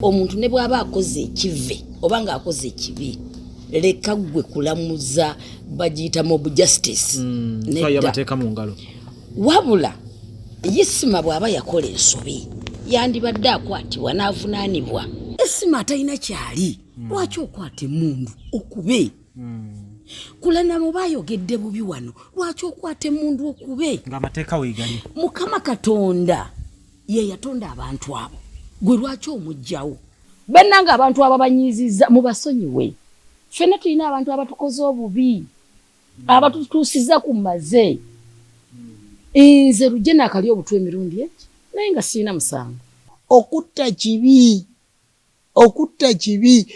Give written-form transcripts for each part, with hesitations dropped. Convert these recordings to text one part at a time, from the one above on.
Omuntu ne bwaba akoze ekive obanga akoze ekibi leka gwe kulamuza bagiyita mob justice yabateeka mu ngalo wabula Isma bwaba yakola ensobi yandibadde akwatibwa n'avunaanibwa. Isma talina kyali lwaki okwate mundu okube Kulanama bayogedde bubi wano lwaki okwate mundu okube ng'amateeka weegali. Mukama Katonda ye yatonda abantu abo gwe lwaki omujjawo bannanga abantu ababanyiziza mubasonyiwe. Ffenna tulina abantu abatukoze obubi abatutuusiza ku maze nze lujje naakali obutwa emirundi eki naye nga sirina musango. okutta kibi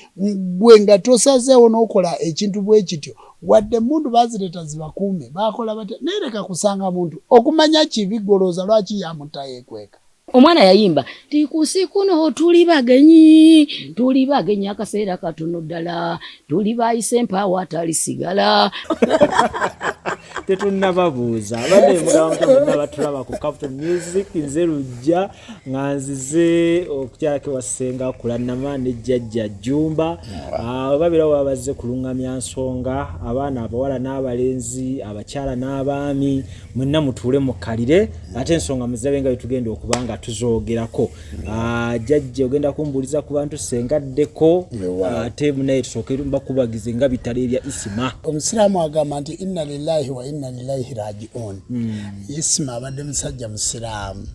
gwe nga tosazeewo n'okola ekintu bwe kityo wadde mundu bazireeta zibakuume bakola batya naye leka kusanga muntu okumanya kibi golooza lwaki yamutta yeekweka. Omwana yayimba tikusi kuno tuli bagenyi akaseera katono ddala tuli bayise empawa atalisigala. Tetunnababuuza abadde mugamba batulaba ku Capital Music nze lujja nga nzize okukyalako wa Senga Kulanama ne Jjajja Jjumba babira wabazze kulungamya nsonga abaana abawala n'abalenzi abakyala n'abaami mwenna mutuule mukalire ate ensonga muzabe nga tugenda okubanga tuzoogerako. Jjajja ogenda kumbuliza ku bantu sengaddeko ate munaye tusooke bakubagize nga bitale erya Isma. Omusiraamu agamba nti inna lillahi wa inna ilaihi raji'un. Isma abadde musajja musiraamu.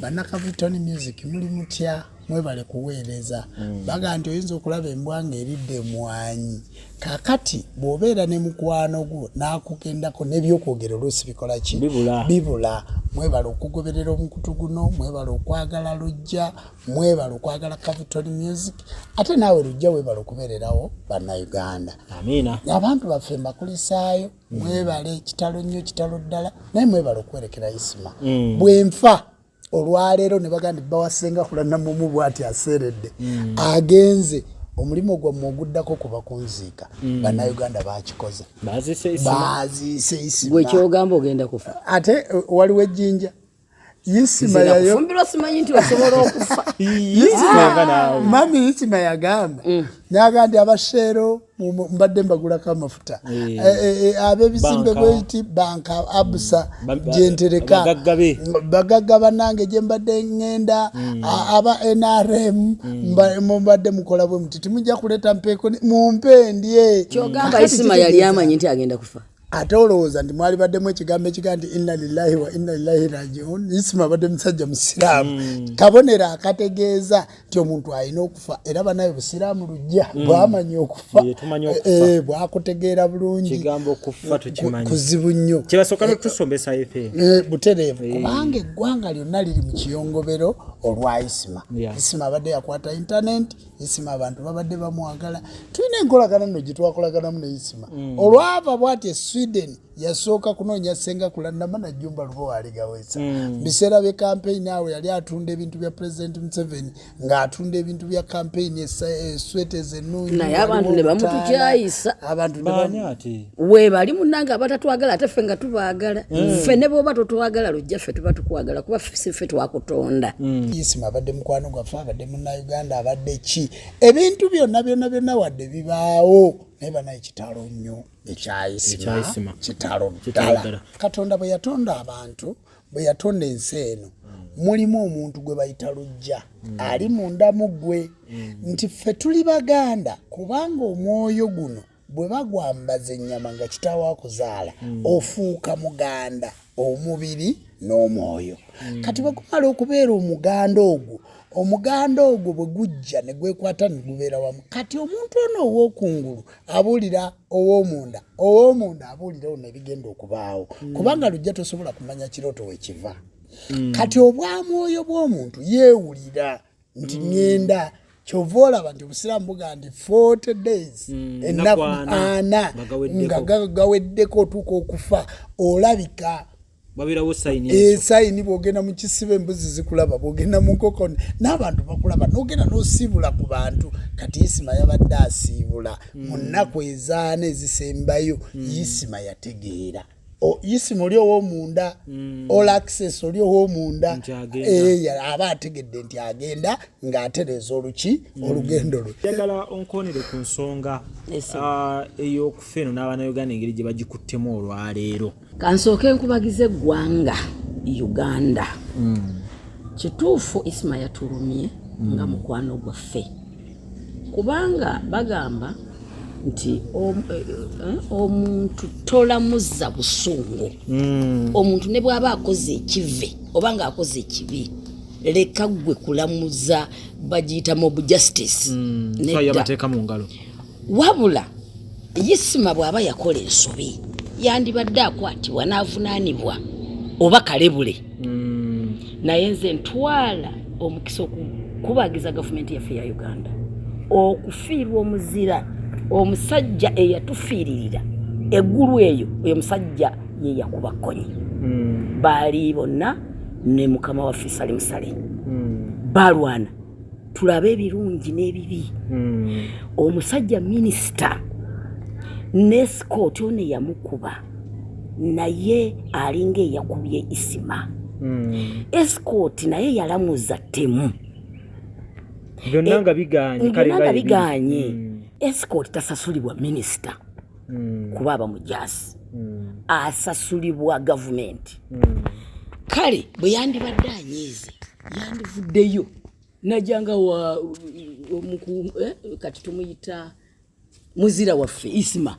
Bannakaviton music muli mutya mwebale kuweereza baga nti oyinza okulaba embwa ng'eridde emwanyi kakati bw'obeera ne mukwano gwo n'akugendako n'ebyokwogera oluusi bikola ki bibula. Mwebale okugoberera omukutu guno, mwebale okwagala Lujja, mwebale okwagala Capital Music, ate naawe Lujja weebale okubeererawo bannayuganda. Amiina. Abantu baffe mbakulisaayo mwebale kitalo nnyo kitalo ddala naye mwebale okwerekera Isma. Bwenfa olwaleero ne bagandi bawa Senga Kulanama mu bw'ati aseeredde agenze omulimu gwammwe oguddako kuba kunziika bannayuganda bakikoze baziise Isma. Gwe kyogamba ogenda kufa Ate waliwo ejjinja Isma yayo fumbirwa simanyi nti osobola okufa. Mami Isma yagamba n'agandi abasheero mbadde mbagulako amafuta ab'ebizimbe bw'eti banka abusa gyentereka bagagga bannange gye mbadde ngenda aba NRM mbadde mukola bwe muti timujja kuleeta mpeeko mumpe ndye. Kyogamba Isma yali amanyi nti agenda kufa. Ate olowooza nti mwali baddemu ekigambo ekiga nti inna lillahi wa inna ilaihi raji'un. Isma badde musajja musiraamu kabonero akategeeza nti omuntu alina okufa era banaye busiraamu Lujja bwamanya okufa bwakutegeera bulungi kigambo okufa tukimanyi kuzibu nnyo kyebasooka n'otusombesa efe butereevu kubanga eggwanga lyonna liri mu kiyongobero olwa Isma. Isma abadde yakwata internet, Isma abantu babadde bamwagala. Tulina enkolagana nno gye twakolaganamu ne Isma olwava bw'ati Sweden yasooka kunoonya Senga Kulanama na Jjumba Lubo aligawesa biseera bye campaign awo yali atunda ebintu bya President Museveni ng'atunda ebintu bya campaign sweaters ennungi naye abantu ne bamutukyayisa abantu we bali munnanga abatatwagala ate ffe nga tubaagala ffe ne bw'oba totwagala Lujja ffe tuba tukwagala kuba ffe twakutonda. Isma abadde mukwano gwaffe abadde munnayuganda abadde ki ebintu byonna wadde bibaawo naye banaye kitalo nnyo ekya Isma kitalo ddala. Katonda bwe yatonda abantu bwe yatonda ensi eno mulimu omuntu gwe bayita Lujja ali munda mu ggwe nti ffe tuli baganda kubanga omwoyo guno bwe bagwambaza ennyama nga kitaawo akuzaala ofuuka muganda omubiri n'omwoyo. Kati bwe gumala okubeera omuganda ogwo bwe gujja ne gwekwata ne gubeera wamu kati omuntu ono ow'okungulu abuulira ow'omunda abuulira ono ebigenda okubaawo kubanga Lujja tosobola kumanya kirooto wekiva. Kati obwamwoyo bw'omuntu yeewulira nti ngenda kyova olaba nti obusiraamu buga nti 40 days ennaku 4 nga gaweddeko otuuka okufa olabika babirawo sayini bw'ogenda mu kisibo embuzi zikulaba bw'ogenda mu nkokoni n'abantu bakulaba n'ogenda n'osiibula ku bantu. Kati Isma yabadde asiibula mu nnaku ezaana ezisembayo Isma yategeera Isma oli ow'omunda all access oli ow'omunda aba ategedde nti agenda ng'atereza olugendo lwe. Njagala onkonere ku nsonga ey'okufa eno n'Abannayuganda engeri gye bagikuttemu olwaleero. Kansooke nkubagize eggwanga Uganda. Kituufu Isma yatulumye nga mukwano gwaffe kubanga bagamba nti omuntu tolamuzza busungu. Omuntu ne bw'aba akoze ekive oba nga akoze ekibi leka gwe kulamuza bagiyita mob justice. Yabateeka mu ngalo. Wabula Isma bw'aba yakola ensobi yandibadde akwatibwa n'avunaanibwa oba kalebule. Naye nze ntwala omukisa okubagiza gavumenti yaffe ya Uganda okufiirwa omuzira omusajja eyatufiiririra eggulu eyo oyo musajja ye yakuba konyi. Baali bonna ne mukama waffe Salim Saleh balwana tulabe ebirungi n'ebibi. Omusajja minisita n'esikooti ono yamukuba naye alinga eyakubye Isma. Esikooti naye yalamuza ttemu byonna nga biganye. Esikooti tasasulibwa minisita kuba aba mujaasi asasulibwa gavumenti. Kale bwe yandibadde anyiize yandivuddeyo najanga kati tumuyita muzira waffe Isma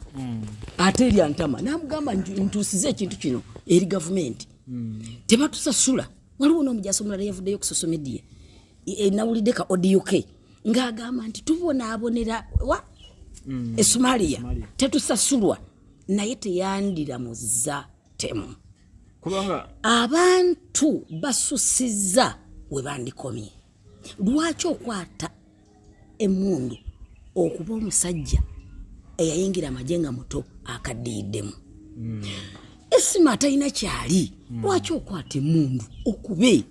ate eri antama n'amugamba ntuusize ekintu kino eri gavumenti tebatusasula. Waliwo n'omujaasi omulala yavuddeyo ku social media nawulidde ka audio ke ng'agamba nti tubonaabonera Somalia tetusasulwa naye teyandiramuza temu kubanga abantu basusizza we bandikomye. Lwaki okwata emmundu okuba omusajja eyayingira amajenga muto akaddiyiddemu? Isma talina kyali. Lwaki okwata emmundu okube?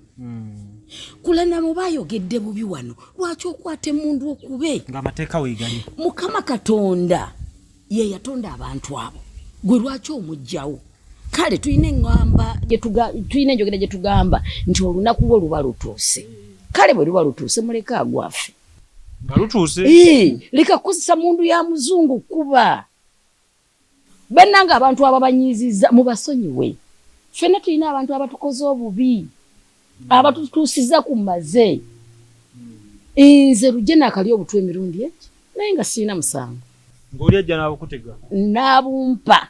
Kulanama bayogedde bubi wano. Lwaki okwata emmundu okube? Ng'amateeka weegali. Mukama Katonda ye yatonda abantu abo. Gwe lwaki omugjawo? Kale tulina enjogera gye tugamba nti olunaku lwe luba lutuuse. Kale bwe luba lutuuse muleke agwaffe. Nga lutuuse? Leka kukozesa mundu ya muzungu kuba. Bannanga abantu ababanyiizizza mubasonyiwe. Ffenna tulina abantu abatukoze obubi. Abatutuusiza ku maze. Nze Lugena akali obutwa emirundi eki naye nga sirina musango. Ng'oli ajja n'abukutega? N'abumpa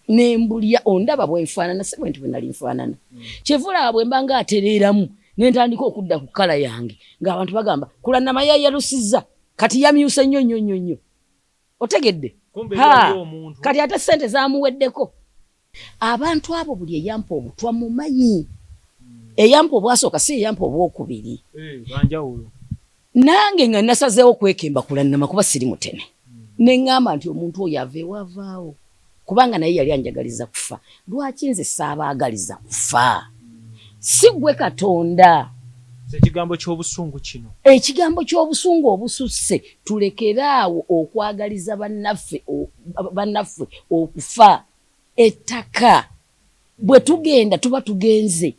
n'embulya ondaba bwenfaanana si bwe nali nfaanana. Kyevula bwe mba ng'atereeramu ne ntandika okudda ku kkala yange ng'abantu bagamba Kulanama yalusizza kati yamyuse nnyo. Otegedde? Kati ate ssente zaamuweddeko. Abantu abo buli eyampa obutwa mu manyi. Eyampa obwasooka si eyampa obwokubiri. Banjawulo. Nange nga nasazeewo kwekemba Kulanama kuba siri mutene. Ne ŋŋamba nti omuntu oyo aveewo avaawo. Kubanga naye yali anjagaliza kufa. Lwaki nze saabaagaliza kufa? Si gwe Katonda. Ekigambo ky'obusungu kino. Ekigambo ky'obusungu obususse tulekeraawo okwagaliza bannaffe okufa. Ettaka bwe tugenda tuba tugenze.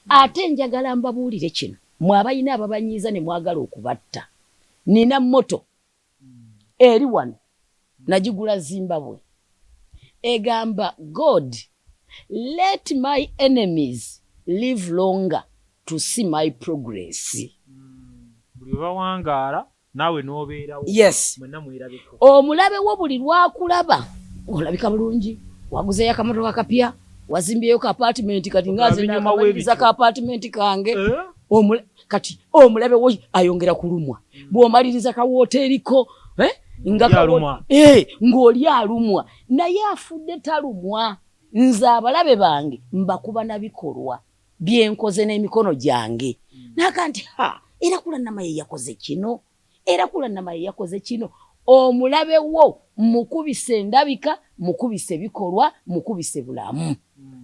Ate njagala mbabuulire kino. Mwe abayina ababanyiiza ne mwagala okubatta. Nina moto eri wano nagigula Zimbabwe. Egamba God, let my enemies live longer to see my progress. Buli bawangaala naawe n'obeerawo. Yes. Mwenna mwirabiko. Omulabe wo buli lwakulaba olabika bulungi. Waguzeyo akamotoka kapya, wazimbyeyo ka apartment kati ngaze n'akamaliriza ka apartment kange. Kati omulabe wo ayongera kulumwa. Bw'omaliriza ka woteeriko ng'oli alumwa naye afudde talumwa. Nze abalabe bange mbakuba na bikolwa byenkoze n'emikono gyange. Naga nti era Kulanama ye yakoze kino, era Kulanama ye yakoze kino. Omulabe wo mukubise ndabika, mukubise bikolwa, mukubise bulamu.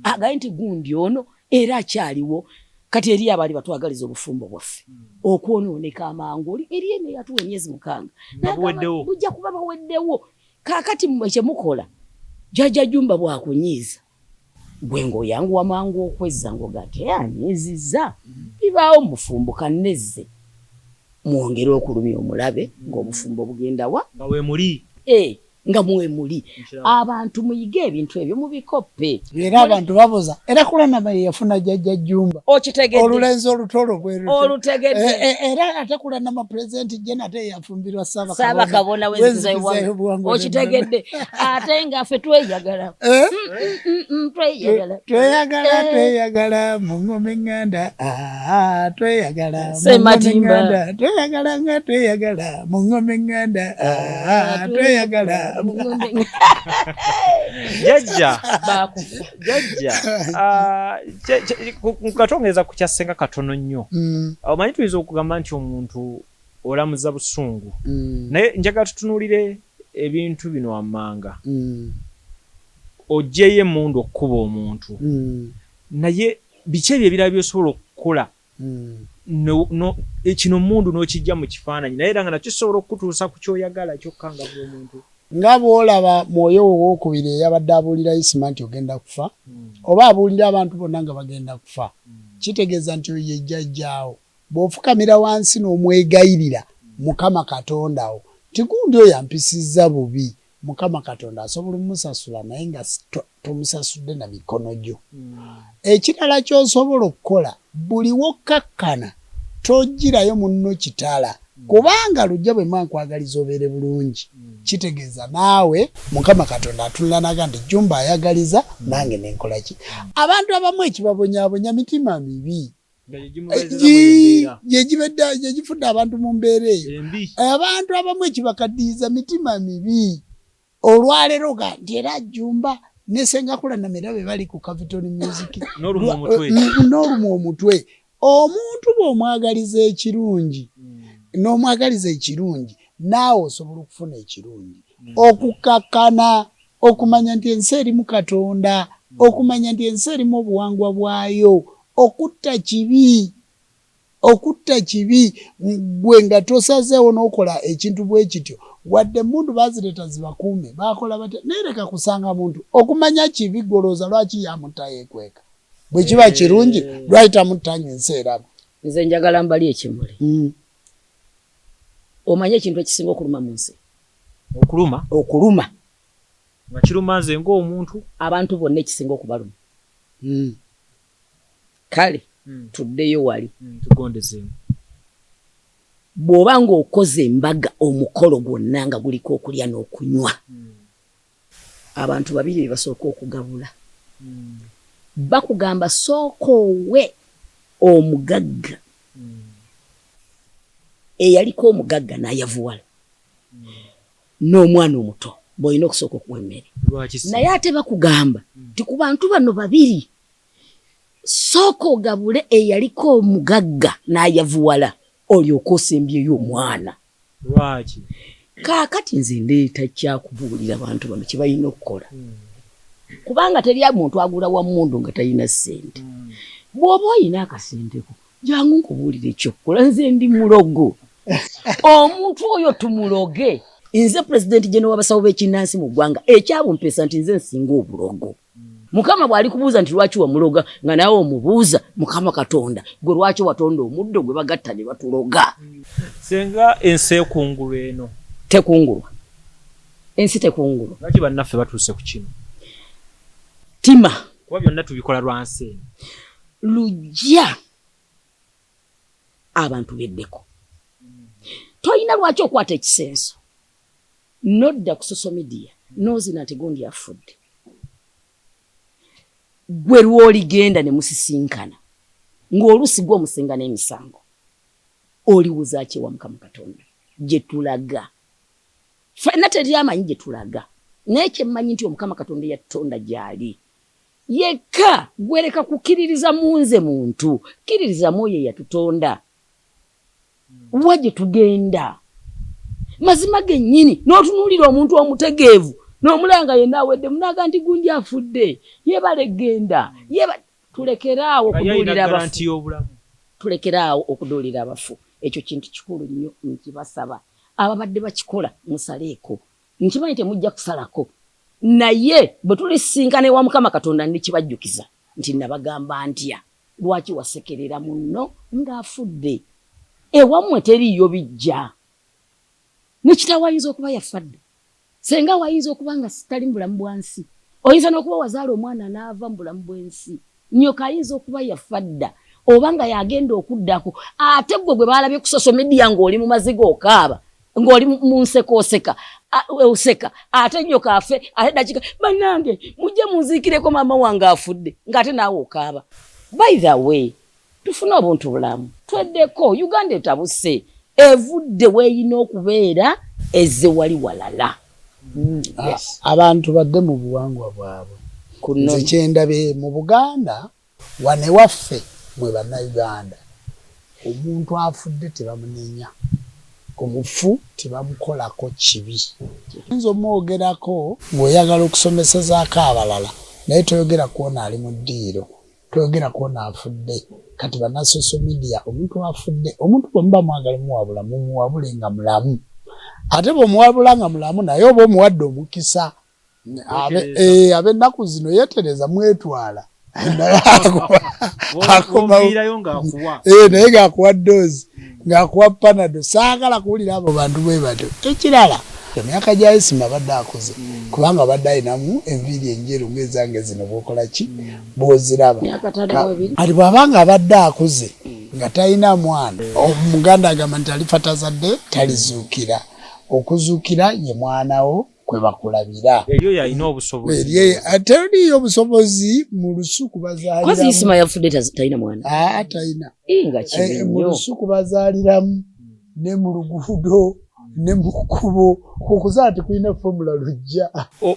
Agaye nti gundi ono era akyaliwo. Kati eri abali batwagaliza obufumbo bwaffe okwonooneka amangu eri eno yatuwa emyezi 6 bujja kuba baweddewo. Kaakati kye mukola Jjajja Jumba bwakunyiiza gwe ng'oyanguwa mangu okwezza ng'ogate anyiizizza bibaawo mufumbo kannezze mwongere okulumya omulabe ng'obufumbo bugenda wa nga weemuli nga mwe muli abantu muyige ebintu ebyo mubikoppe era abantu babuza era Kulanama yafuna jjajja Jjumba okitegedde olulenzi olutolo bwe olutegedde era ate Kulanama president jena ate yafumbirwa Ssaabakabona w'enzizayiwangu okitegedde ate ngaffe tweyagala tweyagala mu ngoma eŋŋanda tweyagala Sematimba tweyagala mu ngoma eŋŋanda tweyagala jajja katongeza ku kyasenga katono nnyo omanyi tuyinza okugamba nti omuntu olamuza busungu naye njagala tutunuulire ebintu bino wammanga oggyeyo emmundu okkuba omuntu naye biki ebyo ebirala byosobola okukola kino mundu n'okijja mu kifaananyi naye era nga nakyo kisobola okukutuusa ku kyoyagala kyokka nga buli omuntu nga bw'olaba mwoyo owookubiri eyabadde abuulira Isma nti ogenda kufa oba abuulira abantu bonna nga bagenda kufa kitegeeza nti oyo ye jjajjaawo bw'ofukamira wansi n'omwegayirira Mukama Katonda wo tigundi oyo ampisizza bubi Mukama Katonda asobola omusasula naye nga tomusasudde na mikono gyo ekirala ky'osobola okukola buli wokkakkana tojjirayo munno kitala kubanga lujja bwe mwankwagaliza obeere bulungi kitegeeza naawe Mukama Katonda atunulanaga nti Jjumba ayagaliza nange nenkola ki abantu abamu ekibabonyaabonya mitima mibi yegifudde abantu mu mbeera eyo abantu abamu ekibakaddiyiza mitima mibi olwaleero ga nti era Jjumba ne Senga Kulanama era be bali ku Capitol Music n'olumwa omutwe omuntu bw'omwagaliza ekirungi n'omwagaliza ekirungi naawe osobola okufuna ekirungi okukakkana okumanya nti ensi erimu Katonda okumanya nti ensi erimu obuwangwa bwayo okutta kibi gwe nga tosazeewo n'okola ekintu bwe kityo wadde emmundu bazireeta zibakuume bakola bate naye leka kusanga muntu okumanya kibi golooza lwaki yamutta yeekweka bwe kiba kirungi lwayita muttanywa ensi eramu nze njagala mbali ekimuli omanye ekintu ekisinga okuluma mu nsi okuluma nga kiruma nze ng'omuntu abantu bonna ekisinga okubaluma kale tuddeyo wali tugondezeemu bw'oba ng'okoze embaga omukolo gwonna nga guliko okulya n'okunywa abantu babiri be basooka okugabula bakugamba sooka owe omugagga eyaliko omugagga n'ayavuwala n'omwana omuto bw'olina okusooka okuwa emmere naye ate bakugamba ti ku bantu bano babiri sooka ogabule eyaliko omugagga n'ayavuwala olyoka osembyeyo omwana lwaki kaakati nze ndeeta kyakubuulira abantu bano kye balina okukola kubanga teri muntu agula wa mmundu nga talina ssente bw'oba olina akasenteko jangu nkubuulira ekyokukola nze ndi mulogo omuntu oyo tumuloge nze pulezidenti gye w'abasawo b'ekinnansi mu ggwanga ekyabumpeesa nti nze nsinga obulogo Mukama bw'ali kubuuza nti lwaki wamuloga nga nawe omubuuza Mukama Katonda gwe lwaki watonda omuddo gwe bagatta ne batuloga senga ensi ekungulwa eno tekungulwa ensi tekungulwa lwaki bannaffe batuuse ku kino tima kuba byonna tubikola lwansi eno lujja abantu beddeko toyina lwaki okwata ekisenso nodda ku social media nozina nti gundi afudde gwe lw'oligenda ne musisinkana ng'oluusi gwe omusinga n'emisango oliwuza ki wa Mukama Katonda gye tulaga ffenna teri amanyi gye tulaga naye kyemmanyi nti Omukama Katonda yatutonda gy'ali yekka gwereka kukkiririza munze muntu kkiririza mwoyo eyatutonda wa gye tugenda mazima gennyini n'otunuulira omuntu omutegeevu n'omulanga yenna awedde munaga nti gundi afudde yebalegenda tulekeraawo okuduulira abafu tulekeraawo okuduulira abafu ekyo kintu kikulu nnyo nkibasaba ababadde bakikola musaleeko nkimanyi temujja kusalako naye bwe tulisinkana ewa Mukama Katonda ndikibajjukiza nti nabagamba ntya lwaki wasekerera muno ng'afudde ewammwe teriyo bijja nekitawo ayinza okuba yafadde senga wayinza okuba nga sitali mu bulamu bwansi oyinza n'okuba wazaala omwana n'ava mu bulamu bw'ensi nyoka ayinza okuba yafadda oba nga yagenda okuddako ate gwe gwe baalabye ku social media ng'oli mu maziga okaaba ng'oli mu nseko oseka ate nyoka afe ate dakika bannange mujje munziikireko maama wange afudde ng'ate naawe okaaba. By the way, tufuna obuntu bulamu tweddeko Uganda etabuse evudde weeyina okubeera ezze wali walala. Yes. Abantu badde mu buwangwa bwabwe nze kyendabe mu Buganda wane waffe mwe bannayuganda omuntu afudde tebamunenya omufu tebamukolako kibi nzo omwogerako ng'oyagala okusomesezako abalala naye toyogera kuona ali mu ddiiro toyogera kuona afudde kati banna social media omuntu afudde omuntu bwemuba mwagala muwabula mumuwabule nga mulamu ate bw'omuwabula nga mulamu naye oba omuwadde omukisa ab'ennaku zino yeetereza mwetwala naye ng'akuwa doozi ng'akuwa panado saagala kuwulira abo bantu bwe batyo ekirala emyaka gya Isma badde akuze kubanga badde ayinamu enviiri enjeru ng'ezange zino bw'okola ki bw'oziraba ati bw'abanga abadde akuze nga talina mwana omuganda agamba nti alifa tazadde talizuukira okuzuukira ye mwanawo kwe bakulabira eriyo yalina obusobozi ate oliyo obusobozi mu lusuku bazaaliramu kozi Isma yafudde talina mwana talina mu lusuku bazaaliramu ne mu luguudo ne mu kkubo okuzaala tekulina fomula lujja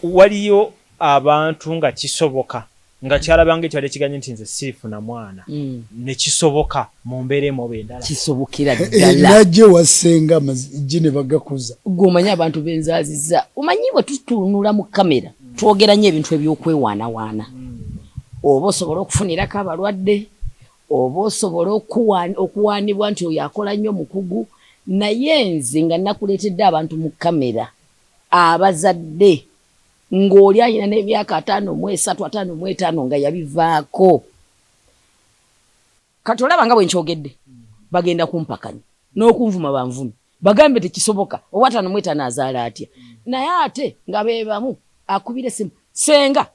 waliyo abantu nga kisoboka nga kyalabanga ekyali kiganye nti nze siifuna mwana ne kisoboka mu mbeera emu oba endala kisobokera ddala najje wasenga amagye ne bagakuza gw'omanyi abantu benzaaziza omanyi bwe tutunula mu kamera twogera nnyo ebintu ebyokwewaanawaana oba osobola okufunirako abalwadde oba osobola okuwaanibwa nti oyo akola nnyo mukugu naye nze nga nakuleetedde abantu mu kamera abazadde ng'oli ayina n'emyaka 5 mu 3 5 mu 5 nga yabivaako kati olaba nga bwe nkyogedde bagenda kumpakanya n'okunvuma banvumi bagambe tekisoboka oba 5 mu 5 azaala atya naye ate nga beebamu akubire simu senga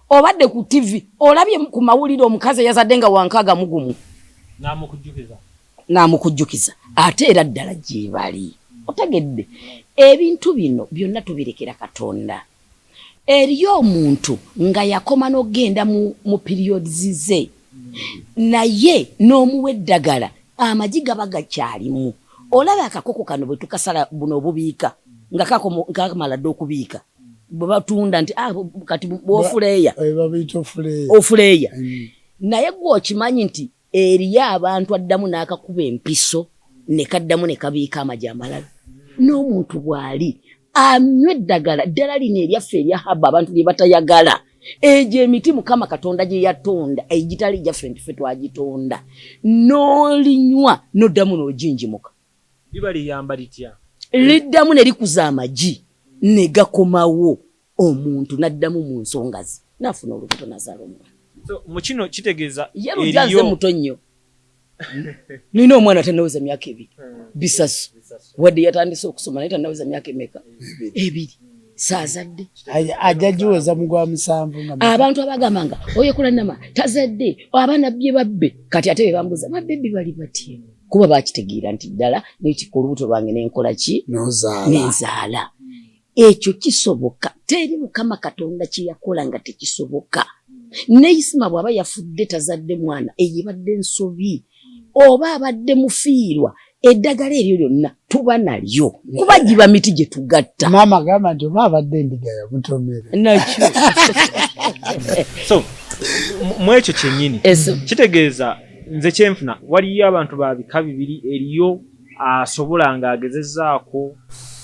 obadde ku TV olabye ku mawulire omukazi yazadde nga wankaaga mugumu n'amukujjukiza ate era ddala gye bali otegedde ebintu bino byonna tubirekera Katonda. Eriyo omuntu nga yakoma n'ogenda mu periods ze naye n'omuwa eddagala amagi gaba gakyalimu olaba akakoko kano bwe tukasala buno obubiika nga kakamala dde okubiika bwe batunda nti kati bwofuleeya ofuleeya naye gwe okimanyi nti eriyo abantu addamu n'akakuba empiso ne kaddamu ne kabiika amagi amalala n'omuntu bw'ali anywe eddagala ddala lino eryaffe eryahaba abantu lye batayagala egyo emiti Mukama Katonda gye yatonda egitali gyaffe nti ffe twagitonda n'olinywa n'oddamu n'oginjimuka liba liyamba litya liddamu ne likuza amagi ne gakomawo omuntu n'addamu mu nsonga ze n'afuna olubuto n'azaala omwana. Mu kino kitegeeza eriyo muto nnyo nina omwana tanaweza myaka 2 bisasu wadde yatandise okusoma naye tanaweza myaka emeka 2 saazadde ajajiweza mu gwa 7 abantu abagambanga oyo Kulanama tazadde abaana bye babbe kati ate bambuza babbe bali batye kuba bakitegeera nti ddala n'ekikola olubuto lwange n'enkola ki n'enzaala ekyo kisoboka teri Mukama Katonda kye yakola nga tekisoboka. Ne Isma bw'aba yafudde tazadde mwana eyibadde ensobi oba abadde mufiirwa eddagala eryo lyonna tuba nalyo kuba giba miti gye tugatta. Maama gamba nti oba abadde endiga yamutomera nakyo so mu ekyo kyennyini kitegeeza nze kyenfuna waliyo abantu ba bika bibiri eriyo asobola nga agezezzaako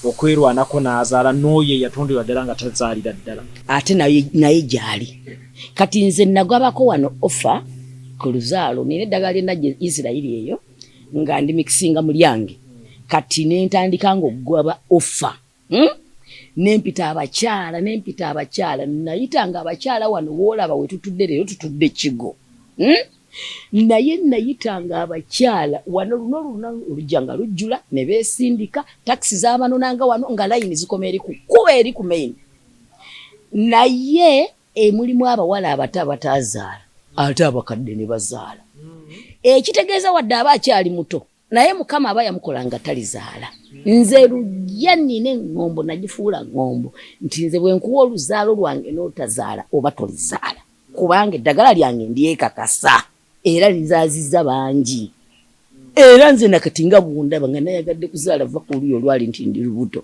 okwerwanako n'azaala n'oyo yatondebwa ddala nga tazaalira ddala ate naye gyali kati nze nagwabako wano ofa ku luzaalo nina eddagala lyennajja Isirayiri eyo nga ndi mikisinga mu lyange kati ne ntandika ng'ogwaba ofa nempita abakyala nayitanga abakyala wano woolaba we tutudde leero tutudde kigo naye nayitanga abakyala wano luno olujja nga lujjula ne beesindika takisi z'abanonanga wano nga layini zikoma eri ku kuba eri ku main naye mulimu abawala abato abataazaala ate abakadde ne bazaala ekitegeeza wadde aba akyali muto naye mukama aba yamukola nga talizaala nze lujja nnina eŋŋombo nagifuula ŋŋombo nti nze bwe nkuwa oluzaalo lwange n'otazaala oba tolizaala kubanga eddagala lyange ndyekakasa era lizaazizza bangi era nze nakati nga bundaba nga nayagadde kuzaala va ku luli olwali nti ndi lubuto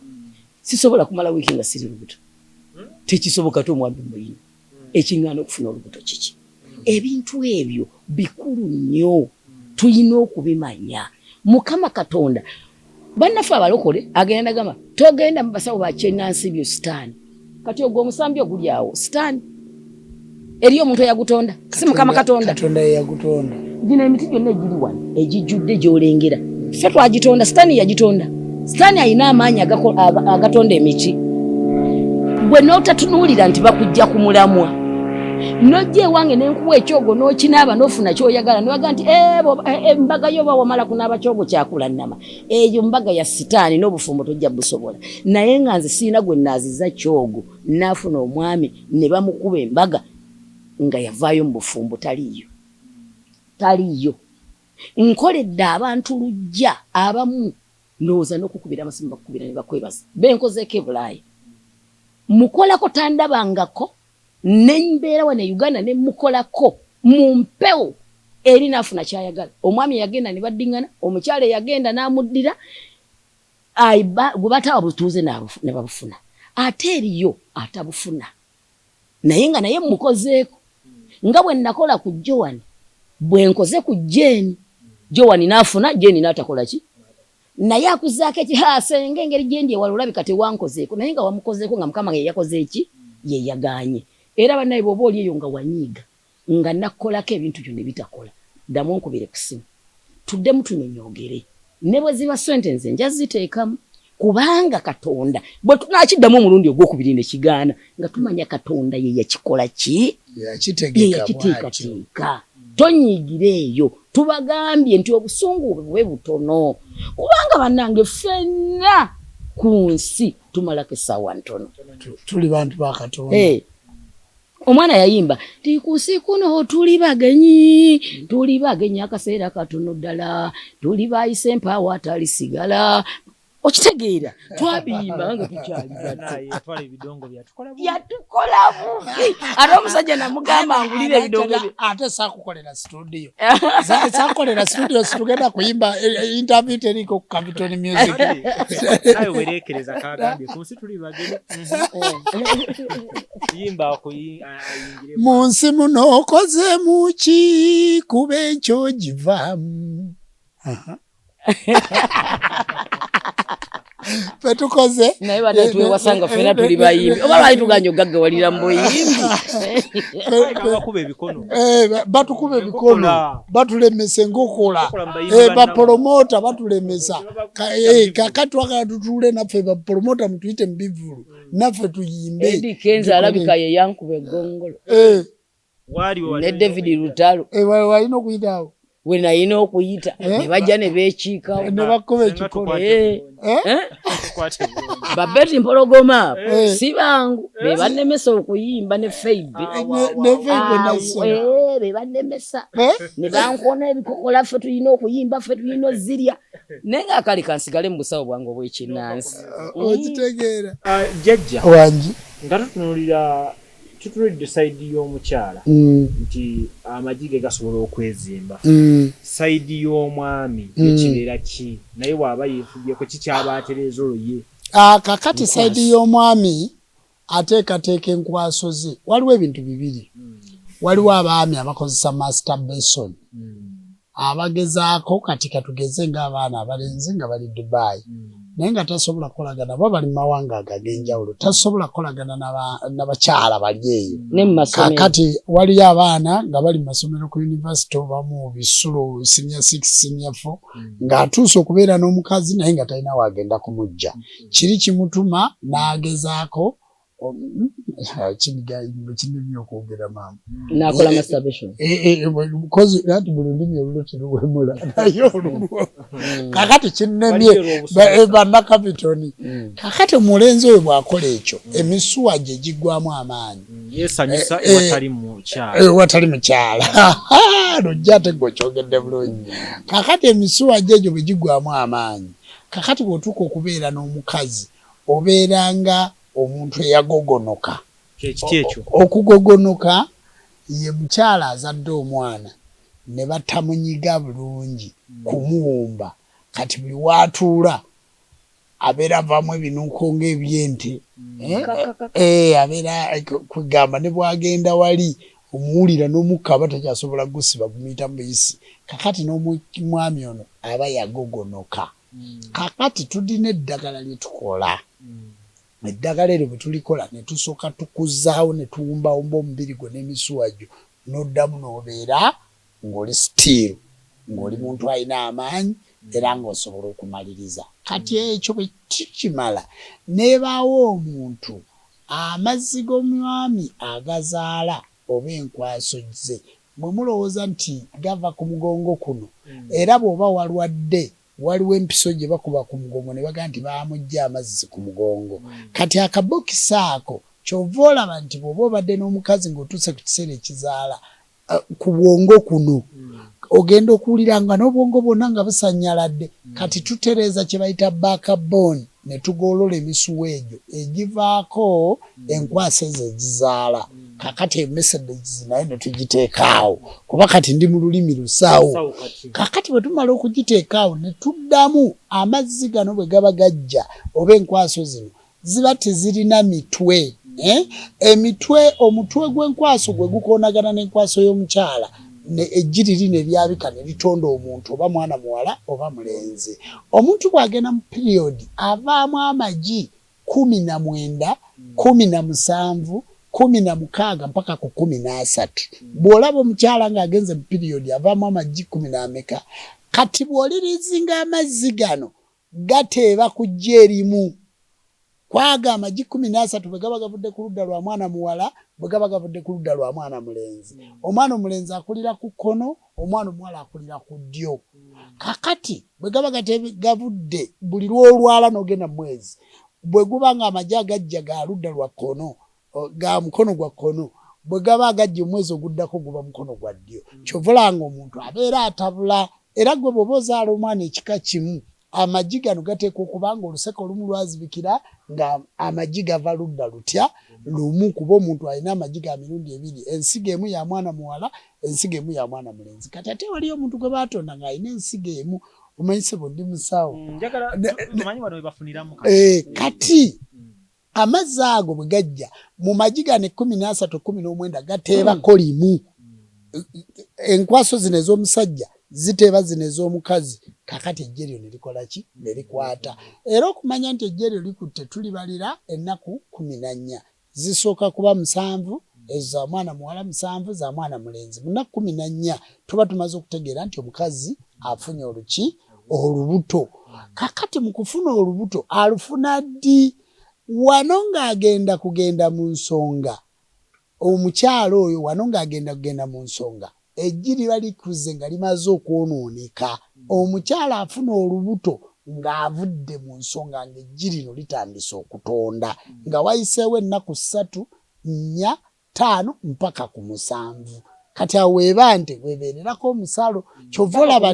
sisobola kumala wiiki nga siri lubuto tekisoboka te omwami muyina ekiŋŋaana okufuna olubuto kiki ebintu ebyo bikulu nnyo tulina okubimanya mukama katonda bannaffe abalokole agenda gamba togenda mu basawo bakyenansibyo sitaani kati ogwo omusambi oguli awo sitaani eriyo omuntu eyagutonda si mukama katonda yeyagutonda gino emiti gyonna egiri wano egijjudde gy'olengera ffe twagitonda sitaani yagitonda sitaani alina amaanyi agatonda emiti bwe n'otatunuulira nti bakujja ku mulamwa nojja ewange nenkuwa ekyogo n'okinaaba n'ofuna kyoyagala nowaga nti embaga yo oba wamala kunaaba kyogo kyakulanama eyo mbaga ya sitaani n'obufumbo tojja busobola naye nga nze siina gwe naaziza kyogo naafuna omwami ne bamukuba embaga nga yavaayo mu bufumbo taliyo nkoledde abantu lujja abamu ndowooza n'okukubira amasimu bakukubira ne bakwebaza benkozeeko ebulaayi mukolako tandabangako nembeera wano e Uganda ne mukolako mu mpewo eri naafuna kyayagala omwami yagenda ne baddiŋŋana omukyala yagenda n'amuddira gwe bataawa butuuze ne babufuna ate eriyo atabufuna naye nga naye mukozeeko nga bwe nakola ku Joani bwe nkoze ku Jeni Joani naafuna Jeni n'atakola ki naye akuzaako Senga engeri gyendi ewala olabika tewankozeeko naye nga wamukozeeko nga mukama ye yakoze eki ye yagaanye era bannaye bw'oba oli eyo nga wanyiiga nga nakkolako ebintu byo ne bitakola ddamu onkubire ku ssimu tuddemu tunyonyogere ne bwe ziba ssente nze nja ziteekamu kubanga katonda bwe tunaakiddamu omulundi ogwokubiri ne kigaana nga tumanya katonda ye yakikola ki yakiteekateeka tonyiigire eyo tubagambye nti obusungu bwe butono kubanga bannange ffenna ku nsi tumalako essaawa ntono tuli bantu ba katonda omwana yayimba tikusi kuno tuli bagenyi akaseera katono ddala tuli bayise empaawo atalisigala okitegeera twabiyimba nga tukyali yatukolamu ate omusajja namugamba angulira ebidongo ate sakukolera studio situgenda kuyimba interview teriko ku Capitol Music nayo werekereza kagambye kunsi tuli bagenyi yimba okuyingire mu nsi muno okoze muki kuba ekyo givaamu petukoze naye badatuwe wasanga fena tuli bayimbi oba lwali tuganja ogaggawalira mu buyimbi batukuba ebikono batulemesa enkokola bapromota batulemesa kakati twagala tutuule naffe bapromota mutuyite mu bivulu naffe tuyimbe Eddie Kenza alabika ye yankuba eggongolo ne David Lutalo walina okuyitaawo we nayina okuyita ne bajja ne beekiikawo ne bakuba ekikono babeti mpologoma si bangu be bannemesa okuyimba ne Feibe be bannemesa ne bankona ebikokola ffe tulina okuyimba ffe tulina ozirya naye nga akali kansigale mu busawo bwange obwekinnansi okitegeera jjajja wangi nga tutunulidde sayidi y'omukyala nti amagige gasobola okwezimba sayidi y'omwami ekibeera ki naye waaba yeefubyeko kikyaba atereeza olwoye kakati sayidi y'omwami ateekateeka enkwaso ze waliwo ebintu bibiri waliwo abaami abakozesa masturbation abagezaako kati katugeze ng'abaana abalenzi nga bali Dubai naye nga tasobola kukolagana bo bali mawanga ag'enjawulo tasobola kukolagana n'abakyala bali eyo kakati waliyo abaana nga bali mu masomero ku yunivasite oba mu bisulo senior 6 senior 4 ng'atuuse okubeera n'omukazi naye nga talina wagenda kumujja kiri kimutuma n'agezaako kinibyo okwogera maama nakola masturbation because ati buli lulimi olulo teruwemula naye olulwo kakati kinnemye bannakapitoni kakati omulenzi oyo bw'akola ekyo emisuwa gye giggwamu amaanyi yesanyusa watali mukyala lujja ate gwekyogedde bulungi kakati emisuwa gye egyo bwe giggwamu amaanyi kakati bw'otuuka okubeera n'omukazi obeeranga omuntu eyagogonoka okugogonoka ye mukyala azadde omwana ne batamunyiga bulungi kumuwumba kati buli watuula abeera avamu ebinuuko ng'ebyente abeera kwegamba ne bwagenda wali omuwulira n'omukka takyasobola gusiba gumuyita mubuyisi kakati n'omwami ono aba yagogonoka kakati tulina eddagala lye tukola eddagala eryo bwe tulikola ne tusooka tukuzaawo ne tuwumbawumba omubiri gwe n'emisuwa gyo n'oddamu n'obeera ng'oli still ng'oli muntu alina amaanyi era ng'osobola okumaliriza kati ekyo bwe kikimala neebaawo omuntu amazzi g'omwami agazaala oba enkwaso ze bwe mulowooza nti gava ku mugongo kuno era bw'oba walwadde waliwo empiso gye bakuba ku mugongo ne baga nti baamugja amazzi ku mugongo kati akabokisi ako kyova olaba nti bw'oba obadde n'omukazi ng'otuuse ku kiseera ekizaala ku bwongo kuno ogenda okuwulira nga n'obwongo bwonna nga busanyaladde kati tutereeza kye bayita backbone ne tugoolola emisuwa egyo egivaako enkwasa ezo egizaala kakati emessages naye ne tugiteekaawo kuba kati ndi mu lulimi lusawo kakati bwe tumala okugiteekaawo ne tuddamu amazzi gano bwe gaba gajja oba enkwaso zino ziba tezirina mitwe emitwe omutwe gw'enkwaso gwe gukoonagana n'enkwaso y'omukyala ejjiriri ne lyabika ne litonda omuntu oba mwana muwala oba mulenzi omuntu bw'agenda mu piriyodi avaamu amagi 19 17 16 mpaka ku 13 bw'olaba omukyala ng'agenze mu piriyodi avaamu amagi 10 kati bw'olirizinga amazzi gano gateeba kujja erimu kwaga amagi 13 bwe gaba gavudde ku ludda lwa mwana muwala bwe gaba gavudde ku ludda lwa mwana mulenzi omwana omulenzi akulira ku kkono omwana omuwala akulira ku ddyo kakati bwe gaba gavudde buli lw'olwala n'ogenda mu mwezi bwe guba nga amagi agajja ga ludda lwa kkono ga mukono gwa kkono bwe gaba agajja omwezi oguddako guba mukono gwa ddyo kyova nga omuntu abeera atabula era gwe bw'oba ozaala omwana ekika kimu amagi gano gateekwa okuba nga oluseke olumu lwazibikira nga amagi gava ludda lutya lumu kuba omuntu alina amagi ga mirundi ebiri ensigo emu ya mwana muwala ensigo emu ya mwana mulenzi kati ate waliyo omuntu gwe baatonda ng'alina ensigo emu omanyise bwe ndi musawo kati amazzi ago bwe gajja mu magi gano 13 19 gateebako limu enkwaso zino ez'omusajja ziteeba zino ez'omukazi kakati ejjeryo ne likola ki ne likwata era okumanya nti ejjeryo likutte tulibalira ennaku 14 zisooka kuba 7 ezo za mwana muwala 7 za mwana mulenzi mu nnaku 14 tuba tumaze okutegeera nti omukazi afunye olubuto kakati mu kufuna olubuto alufuna ddi wano ng'agenda kugenda mu nsonga omukyalo oyo wano ng'agenda kugenda mu nsonga eggi liba likuze nga limaze okwonooneka omukyala afuna olubuto ng'avudde mu nsonga ng'eggi lino litandise okutonda nga wayiseewo ennaku 3 4 5 mpaka ku 7 kati awo weeba nti weebeererako omusalo kyova olaba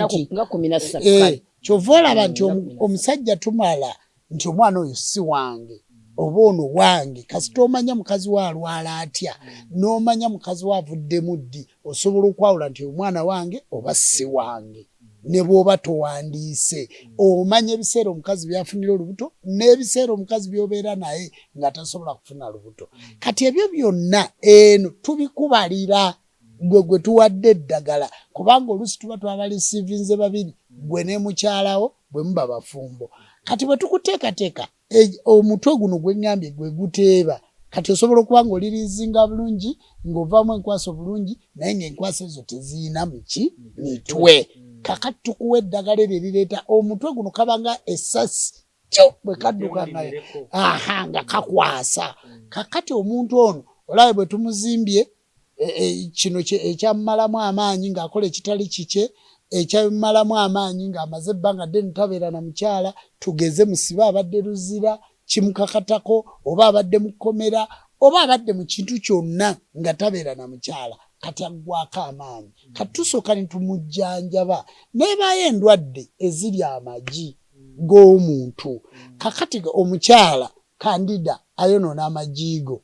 nti omusajja tumala nti omwana oyo si wange oba ono wange kasita omanya mukazi we alwala atya n'omanya mukazi we avuddemu ddi osobola okwawula nti omwana wange oba si wange ne bw'oba towandiise omanya ebiseera omukazi byafunira olubuto n'ebiseera omukazi by'obeera naye nga tasobola kufuna lubuto kati ebyo byonna eno tubikubalira gwe tuwadde eddagala kubanga oluusi tuba twabalisiivinze babiri gwe ne mukyalawo bwe muba bafumbo kati bwe tukuteekateeka omutwe guno gwe ŋŋambye gwe guteeba kati osobola okuba ng'olirizinga bulungi ng'ovaamu enkwaso bulungi naye ng'enkwaso ezo teziina muki mitwe kakati tukuwa eddagala eryo erireeta omutwe guno kabanga essasi kyo bwe kadduka nga kakwasa kakati omuntu ono olabe bwe tumuzimbye kino ekyamumalamu amaanyi ng'akola ekitali kike ekyamumalamu amaanyi ng'amaze ebbanga ddene tabeera na mukyala tugeze musibe abadde luzira kimukakatako oba abadde mu kkomera oba abadde mu kintu kyonna nga tabeera na mukyala kati aggwako amaanyi kati tusooka ne tumujjanjaba neebaayo endwadde eziri amagi g'omuntu kakati omukyala kandida ayonoona amajiigo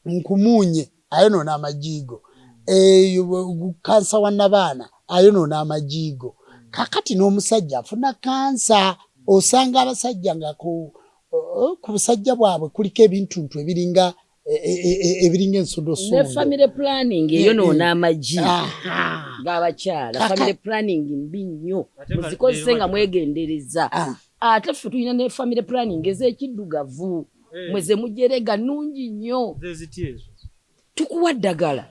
nkumuunye ayonoona amajiigo kansa wa nabaana ayonoona amajiigo kakati n'omusajja afuna kansa osanga abasajja nga ku busajja bwabwe kuliko ebintuntu ebiringa ensodosondo ne family planning eyonoona amagi g'abakyala family planning mbi nnyo muzikozese nga mwegendereza ate ffe tulina ne family planning ez'ekiddugavu mweze mujerega nnungi nnyo tukuwa ddagala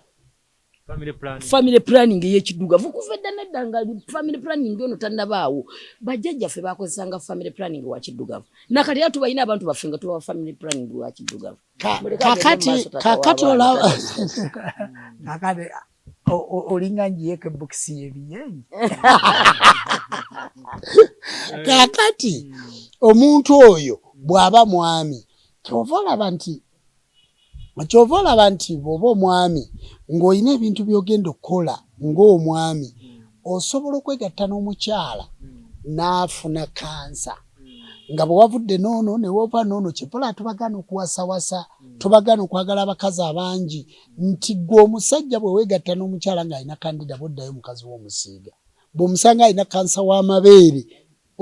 family planning ey'ekiddugavu kuva edda nedda nga family planning ono tannabaawo bajjajjaffe bakozesanga family planning wa kiddugavu nakati era tubalina abantu baffe nga tubawa family planning wa kiddugavu kakati olaba kakati olinga njiyeko ebokisi y'ebiyenyi kakati omuntu oyo bw'aba mwami kyova olaba nti bw'oba omwami ng'olina ebintu by'ogenda okukola ng'omwami osobola okwegatta n'omukyala n'afuna kansa nga bwe wavudde noono ne wova noono kyepola tubagana okuwasawasa tubagana okwagala abakazi abangi nti gwe omusajja bwe weegatta n'omukyala ng'alina kandida boddayo mukazi w'omusiiga bw'omusanga alina kansa w'amabeere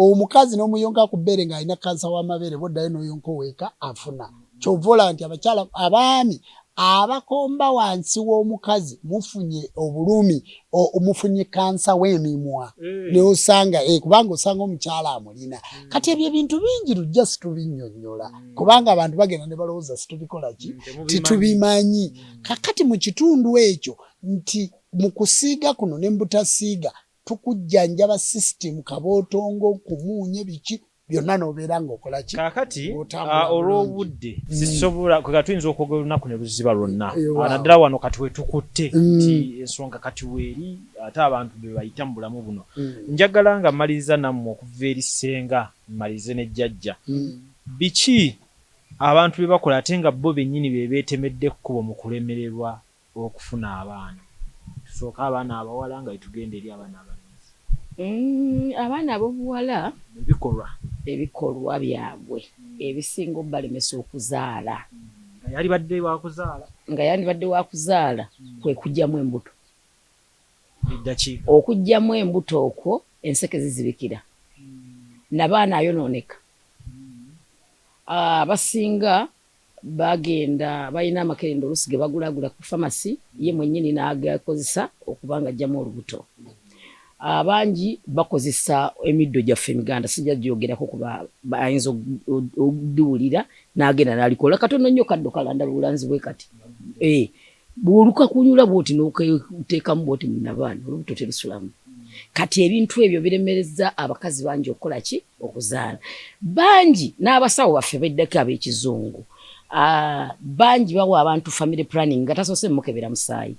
omukazi n'omuyonka ku bbeere ng'alina kansa w'amabeere boddayo n'oyonka oweeka afuna kyovola nti abakyala abaami abakomba wansi w'omukazi mufunye obulumi mufunye kansa w'emimwa neosanga kubanga osanga omukyala amulina kati ebyo ebintu bingi lujja situbinnyonnyola kubanga abantu bagenda ne balowooza situbikola ki titubimanyi kakati mu kitundu ekyo nti mu kusiiga kuno ne mbutasiiga tukujjanjaba system kabootongo kumuunye biki byonna n'obeera ng'okola ki kakati olw'obudde sisobola kwe tuyinza okwogera olunaku ne luziba lwonna naddala wano kati wetukutte nti ensonga kati weeri ate abantu be bayita mu bulamu buno njagala nga mmaliriza nammwe okuva eri Senga mmalize ne jjajja biki abantu be bakola ate nga bo bennyini be beetemedde ekkubo mu kulemererwa okufuna abaana tusooka abaana abawala nga betugenda eri abaana abalenzi abaana ab'obuwala ebikolwa byabwe ebisinga obalemesa okuzaala nga yandibadde wakuzaala kwe kujjamu embuto okujjamu embuto okwo enseke zizibikira nabaana ayonooneka abasinga bagenda balina amakerenda olusi ge bagulagula ku famasi ye mwennyini n'agakozesa okuba nga ajjamu olubuto abangi bakozesa emiddo gyaffe emiganda sijja gyogerako kuba ayinza okuduwulira n'agenda n'alikola katono nnyo kaddo kalanda lulanzi bwe kati bw'oluka kunyula bwoti n'okuteekamu bwoti munabaana olubuto terusulamu kati ebintu ebyo biremereza abakazi bangi okukola ki okuzaala bangi n'abasawo baffe beddako ab'ekizungu bangi bawa abantu family planning nga tasoose mukebera musaayi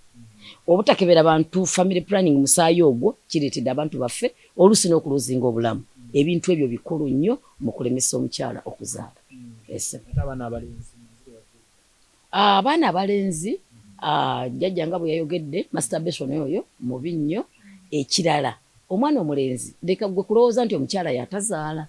obutakebera abantu family planning musaayi ogwo kireetedde abantu baffe oluusi n'okuluzinga obulamu ebintu ebyo bikulu nnyo mu kulemesa omukyala okuzaala abaana abalenzi jjajja nga bwe yayogedde masturbation oyo mubi nnyo ekirala omwana omulenzi leka gwe kulowooza nti omukyala yatazaala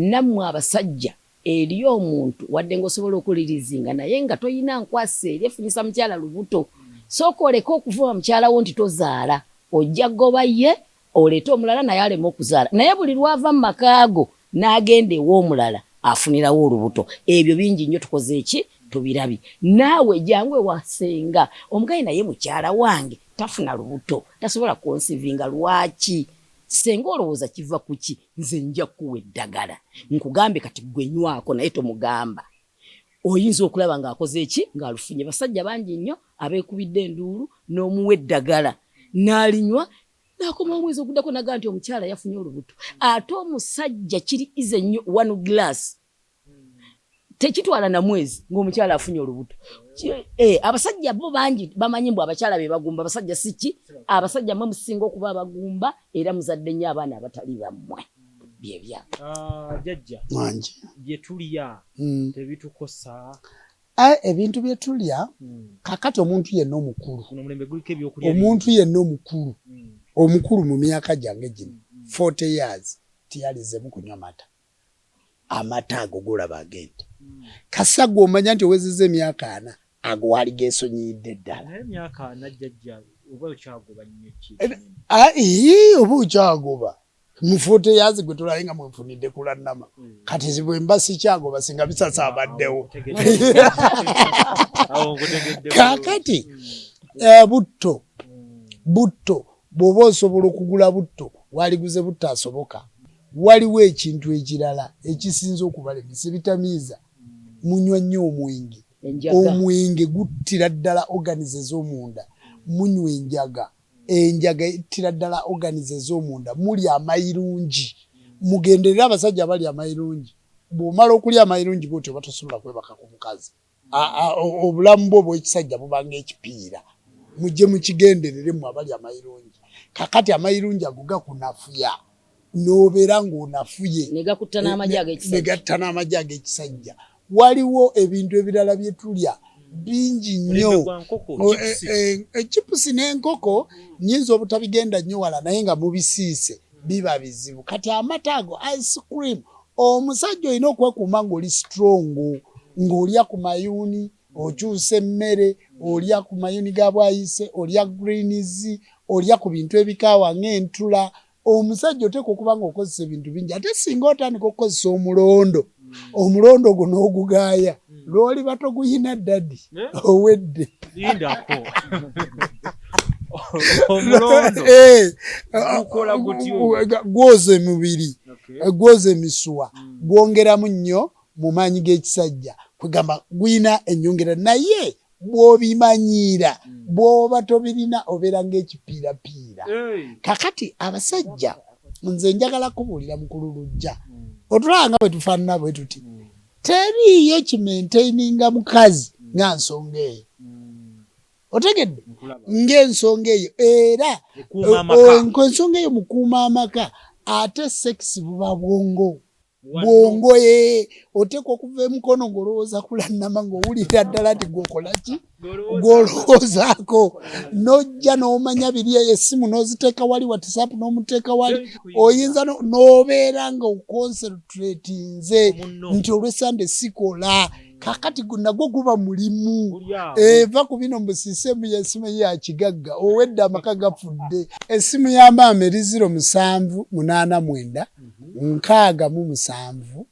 nammwe abasajja eriyo omuntu wadde ng'osobola okulirizinga naye nga toyina nkwasa eri efunyisa mukyala lubuto sooka oleka okuvuba mukyalawo nti tozaala ojja goba ye oleete omulala naye alema okuzaala naye buli lwava mu makaago n'agenda ew'omulala afunirawo olubuto ebyo bingi nnyo tukoze eki tubirabye naawe jangu ewasenga omugayi naye mukyala wange tafuna lubuto tasobola konsivinga lwaki Senga olowooza kiva kuki nze nja kuwa eddagala nkugambe kati gwenywako naye tomugamba oyinza okulaba ng'akoze eki ng'alufunye basajja bangi nnyo abeekubidde enduulu n'omuwa eddagala n'alinywa n'akoma omwezi oguddako naga nti omukyala yafunye olubuto ate omusajja kiri ize nnyo one glass tekitwala na mwezi ng'omukyala afunye olubuto abasajja bo bangi bamanyi mbu abakyala be bagumba abasajja siki abasajja mwe musinga okuba abagumba era muzadde nnyo abaana abatali bammwe byebya jajja mwangi bye tulya tebitukosa ebintu bye tulya kakati omuntu yenna omukulu omulembe guliko ebyokulya omuntu yenna omukulu mu myaka gyange gino 40 years tiyalizemu kunywa amata ago golaba agenda kasagwa omanya nti owezezza emyaka 4 ago wali geesonyiyidde ddala emyaka 4 jajja oba okyagoba nnyo ki oba okyagoba mu 40 years gwe tulaye nga mwenfunidde Kulanama kati zibwe mbasi kyagoba singa bisasa abaddewo kakati butto bw'oba osobola okugula butto waliguze butto asoboka waliwo ekintu ekirala ekisinza okubalemesa bitamiiza munywa nnyo omwenge guttira ddala organize z'omunda munywa enjaga ettira ddala organize z'omunda muli amayirungi mugenderera abasajja bali amayirungi bw'omala okulya amayirungi bwotyo batosobola kwebaka ku mukazi obulamu bwo bw'ekisajja bubanga ekipiira mujje mukigenderere mu abali amayirungi kakati amayirungi ago gakunafuya n'obeera ng'onafuye negatta n'amagi ag'ekisajja waliwo ebintu ebirala bye tulya bingi nnyo echipusi n'enkoko nyinza obutabigenda nnyo wala naye nga mubisiise biba bizibu kati amata ago ice cream omusajja olina okwekuuma ng'oli strong ng'olya ku mayuuni okyusa emmere olya ku mayuuni ga bwayise olya greens olya ku bintu ebikaawa ng'entula omusajja oteeka okuba ng'okozesa ebintu bingi ate singa otandika okukozesa omulondo gwo n'ogugaaya lw'oli bato guyina ddadi owedde gwoza emibiri gwoza emisuwa gwongeramu nnyo mu maanyi g'ekisajja kwegamba guyina ennyongera naye bw'obimanyiira bw'oba tobirina obeera ng'ekipiirapiira kakati abasajja nze njagala kubuulira mukulu lujja otulaba nga bwe tufaanana bwe tuti teriiyo kimentaininga mukazi nga nsonga eyo otegedde ng'ensonga eyo era ensonga eyo mukuuma amaka ate sekisi buba bwongo oteekwa okuva emukono ng'olowooza Kulanama ng'owulira ddala nti gwokola ki gw'olowoozaako n'ojja n'omanya biri essimu n'oziteeka wali WhatsApp n'omuteeka wali oyinza n'obeera nga oconcentratinze nti olw'esande sikola kakati nagwo guba mulimu eva ku bino mbu sisemu y'essimu ya kigagga owedde amaka gafudde essimu ya maama eri 0789 677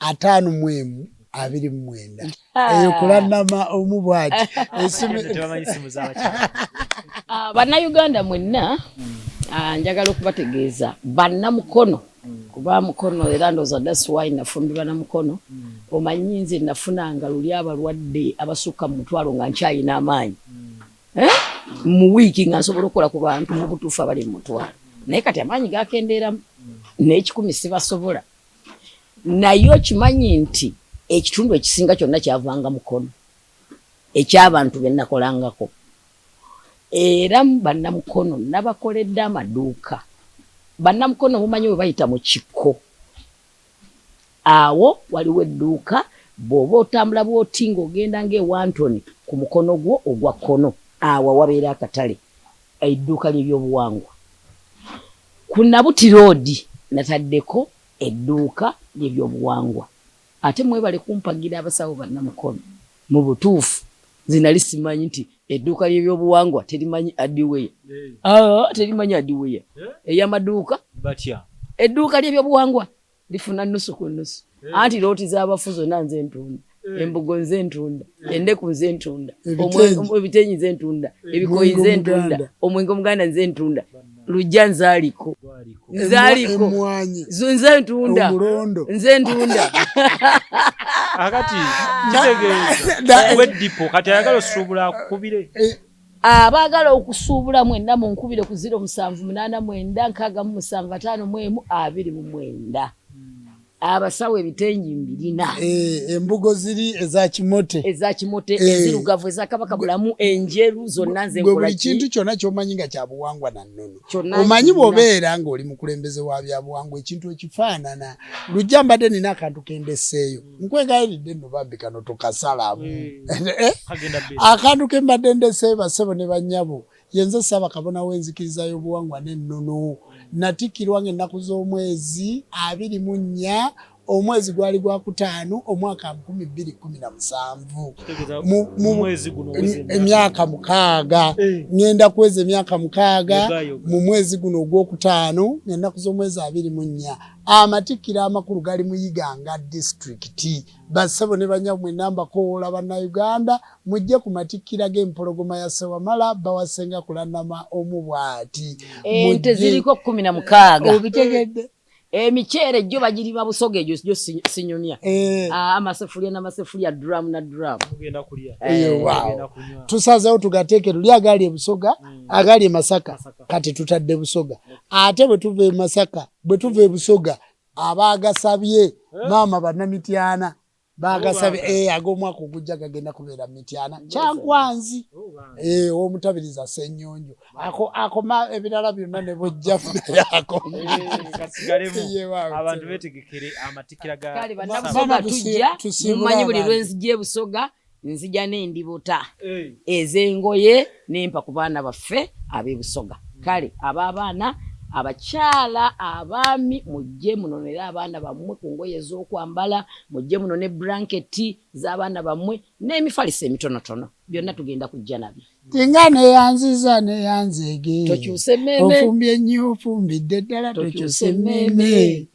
529 eyo Kulanama omu bwati bannayuganda mwenna njagala okubategeeza bannamukono kuba mukono era ndooza that's why nafumbirwa na mukono omanyi nze nafunanga luli abalwadde abasukka mu mutwalo nga nkyayina amaanyi mu wiiki nga nsobola okukola ku bantu mu butuufu abali mu mutwalo naye kati amaanyi gakendeeramu n'ekikumi sibasobola naye okimanyi nti ekitundu ekisinga kyonna kyavanga mukono eky'abantu be nakolangako era bannamukono nabakoledde amaduuka bannamukono mumanyi bwe bayita mu kikko awo waliwo edduuka bw'oba otambula bw'oti ng'ogenda ng'ewantoni ku mukono gwo ogwa kkono awo wabeera akatale edduuka ly'ebyobuwangwa ku Nabuti road nataddeko edduuka ly'ebyobuwangwa ate mwebale kumpagira abasawo bannamukono mu butuufu zinali simanyi nti edduuka ly'ebyobuwangwa terimanyi adiweya terimanyi adiweya ey'amaduuka batya edduuka ly'ebyobuwangwa lifuna nusu ku nusu anti looti z'abafu zonna nze ntunda embugo nze ntunda endeku nze ntunda ebitenyi nze ntunda ebikoyi nze ntunda omwenge omuganda nze ntunda lujja nzaaliko nze ntunda akati kitegeeza weddipo kati ayagala osuubula akukubire abaagala okusuubula mwenna munkubire ku 0789755529 abasawo ebitengi mbirina embugo ziri eza kimote ezirugavu ezakabaka bulamu enjeru zonna nze nkola buli kintu kyonna ky'omanyi nga kya buwangwa na nnono omanyi bw'obeera ng'oli mukulembeze wa bya buwangwa ekintu ekifaanana lujja mbadde nina akantu kendeseeyo nkwegayiridde nno bambi kano tukasalamu akantu ke mbadde ndeseeyo bassebo ne bannyabo yenze saba kabona w'enzikiriza y'obuwangwa n'ennono natikkirwa ng'ennaku z'omwezi 24 omwezi gwali gwa 5 omwaka 2017 emyaka 6 ngenda kweza emyaka 6 mu mwezi guno ogw'okutaano ng'ennaku z'omwezi 24 amatikkiro amakulu gali Muyiganga district bassebo ne banyamwe namba koola bannayuganda mujje ku matikkira g'empologoma ya Sewamala bawa Senga Kulanama omubwati ente ziriko 16 obitegedde emiceere jjo bagiriba busoga ejo sinyumya amasefulia n'amasefulia drum na drum tugenda kulya tusazeewo tugateeke luli agali ebusoga agali Masaka kati tutadde busoga ate bwe tuva e Masaka bwe tuva e Busoga abaagasabye maama bannamityana bagasabye ag'omwaka ogujja gagenda kubeera mityana kyankwanzi omutabiriza Ssennyonjo akoma ebirala byonna ne bojja funayako abantu betegekere amatikira ga kale bannabusoga tujja mumanyi buli lwenzijja ebusoga nzija n'endibota ez'engoye nempa ku baana baffe ab'ebusoga kale ab'abaana abakyala abaami mujje munonera abaana bammwe ku ngoye ez'okwambala mujje munone blanketi z'abaana bammwe n'emifaliso emitonotono byonna tugenda kujja nabyo tinga neyanziza neyanzege tokyuse meme ofumbye nnyo ofumbidde ddala tokyuse meme